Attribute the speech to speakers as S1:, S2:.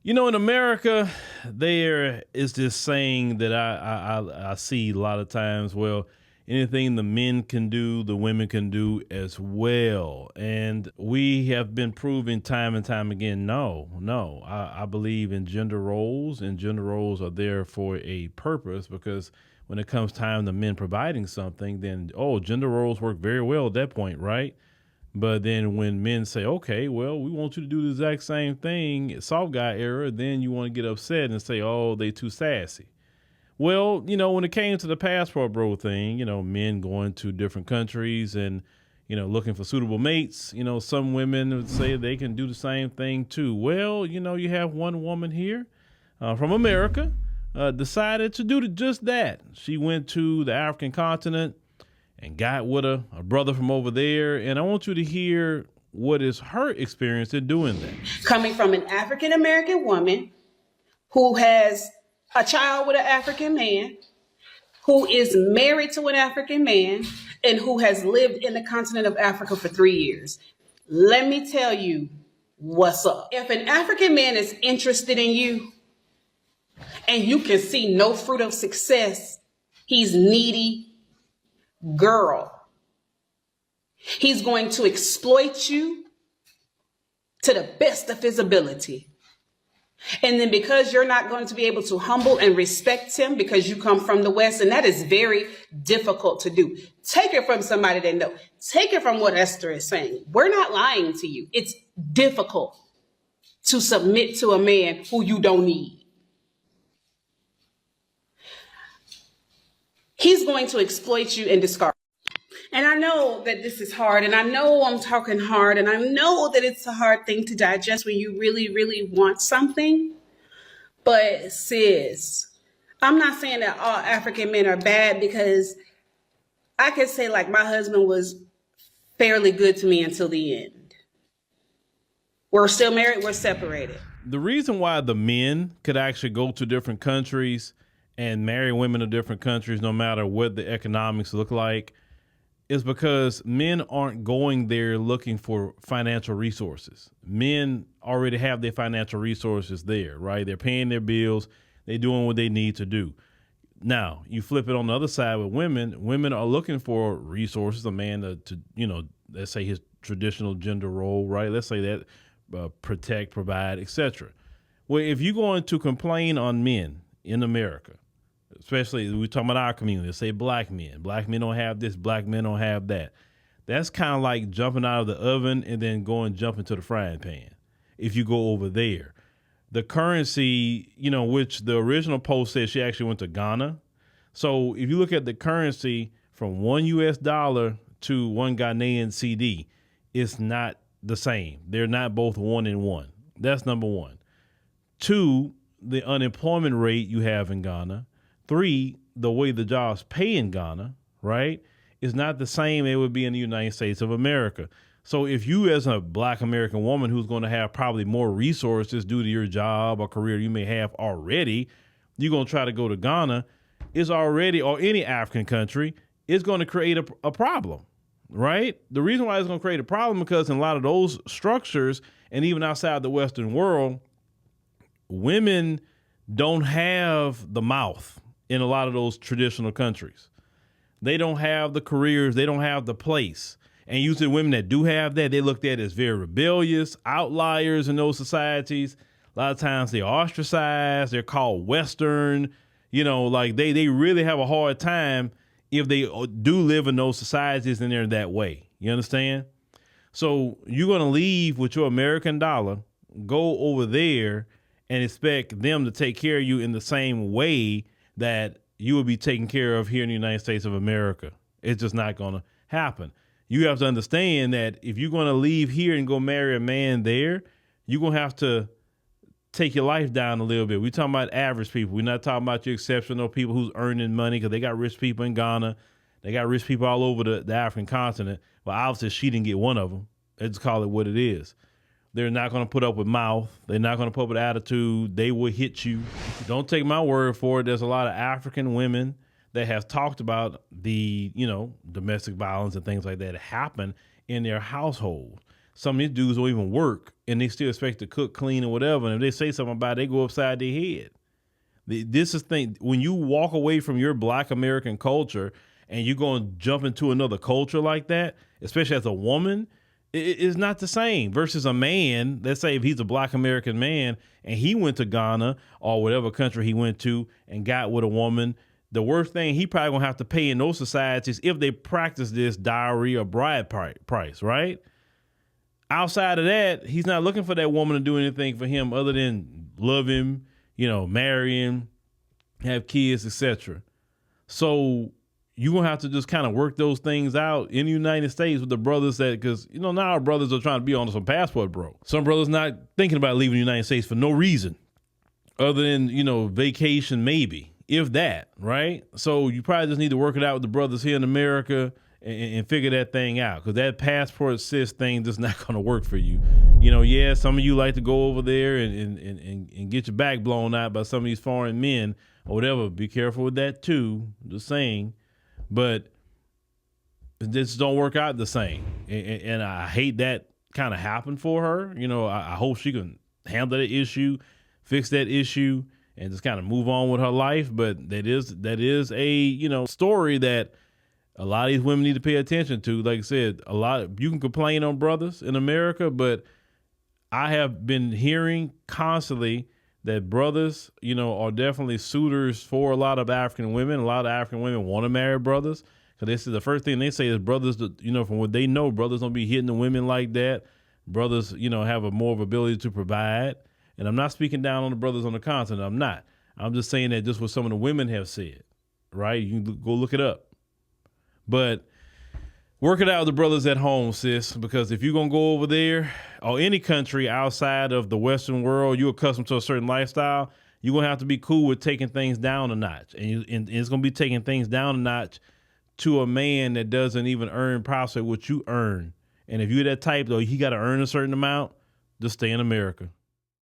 S1: In America, there is this saying that I see a lot of times. Well, anything the men can do, the women can do as well. And we have been proving time and time again, no. I believe in gender roles, and gender roles are there for a purpose because when it comes time to men providing something, then, gender roles work very well at that point, right? But then when men say, okay, well, we want you to do the exact same thing, soft guy era, then you want to get upset and say, oh, they too sassy. Well, when it came to the passport bro thing, men going to different countries and, looking for suitable mates, some women would say they can do the same thing too. Well, you have one woman here from America decided to do just that. She went to the African continent and got with a brother from over there. And I want you to hear what is her experience in doing that.
S2: Coming from an African-American woman who has a child with an African man, who is married to an African man, and who has lived in the continent of Africa for 3 years. Let me tell you what's up. If an African man is interested in you and you can see no fruit of success, he's needy. Girl, he's going to exploit you to the best of his ability. And then because you're not going to be able to humble and respect him because you come from the West, and that is very difficult to do. Take it from somebody that knows. Take it from what Esther is saying. We're not lying to you. It's difficult to submit to a man who you don't need. He's going to exploit you and discard. And I know that this is hard, and I know I'm talking hard, and I know that it's a hard thing to digest when you really, really want something. But sis, I'm not saying that all African men are bad, because I could say like my husband was fairly good to me until the end. We're still married, we're separated.
S1: The reason why the men could actually go to different countries and marry women of different countries, no matter what the economics look like, is because men aren't going there looking for financial resources. Men already have their financial resources there, right? They're paying their bills. They're doing what they need to do. Now, you flip it on the other side with women. Women are looking for resources, a man to let's say his traditional gender role, right? Let's say that protect, provide, etc. Well, if you're going to complain on men in America, especially we're talking about our community, say black men don't have this, black men don't have that. That's kind of like jumping out of the oven and then jump into the frying pan. If you go over there, the currency, which the original post said she actually went to Ghana. So if you look at the currency from $1 US to one Ghanaian CD, it's not the same. They're not both 1 and 1. That's number one. 2, the unemployment rate you have in Ghana. 3, the way the jobs pay in Ghana, right, is not the same it would be in the United States of America. So if you as a black American woman who's going to have probably more resources due to your job or career you may have already, you're going to try to go to Ghana, is already, or any African country, is going to create a problem, right? The reason why it's going to create a problem because in a lot of those structures and even outside the Western world, women don't have the mouth in a lot of those traditional countries. They don't have the careers. They don't have the place. And usually women that do have that, they looked at as very rebellious, outliers in those societies. A lot of times they're ostracized. They're called Western. Like they really have a hard time if they do live in those societies and they're that way. You understand? So you're going to leave with your American dollar, go over there and expect them to take care of you in the same way that you would be taken care of here in the United States of America. It's just not going to happen. You have to understand that if you're going to leave here and go marry a man there, you're going to have to take your life down a little bit. We're talking about average people. We're not talking about your exceptional people who's earning money, because they got rich people in Ghana. They got rich people all over the African continent. Well, obviously she didn't get one of them. Let's call it what it is. They're not going to put up with mouth. They're not going to put up with attitude. They will hit you. Don't take my word for it. There's a lot of African women that have talked about the, domestic violence and things like that happen in their household. some of these dudes don't even work and they still expect to cook, clean, or whatever. And if they say something about it, they go upside their head. This is thing when you walk away from your Black American culture and you're going to jump into another culture like that, especially as a woman, it's not the same versus a man. Let's say if he's a Black American man and he went to Ghana or whatever country he went to and got with a woman, the worst thing he probably gonna have to pay in those societies if they practice this dowry or bride price, right? Outside of that, he's not looking for that woman to do anything for him other than love him, marry him, have kids, etc. So you're going to have to just kind of work those things out in the United States with the brothers because, now our brothers are trying to be on some passport, bro. Some brothers not thinking about leaving the United States for no reason other than, vacation maybe, if that, right? So you probably just need to work it out with the brothers here in America and figure that thing out because that passport sis thing just not going to work for you. Some of you like to go over there and get your back blown out by some of these foreign men or whatever. Be careful with that too, just saying. But this don't work out the same. And I hate that kind of happened for her. I hope she can handle that issue, fix that issue, and just kind of move on with her life. But that is a, story that a lot of these women need to pay attention to. Like I said, you can complain on brothers in America, but I have been hearing constantly that brothers, are definitely suitors for a lot of African women. A lot of African women want to marry brothers because this is the first thing they say is brothers, from what they know, brothers don't be hitting the women like that. Brothers, have a more of ability to provide. And I'm not speaking down on the brothers on the continent. I'm not. I'm just saying that just what some of the women have said, right? You can go look it up. But work it out with the brothers at home, sis, because if you're going to go over there or any country outside of the Western world, you're accustomed to a certain lifestyle, you're going to have to be cool with taking things down a notch. And it's going to be taking things down a notch to a man that doesn't even earn possibly what you earn. And if you're that type, though, he got to earn a certain amount, just stay in America.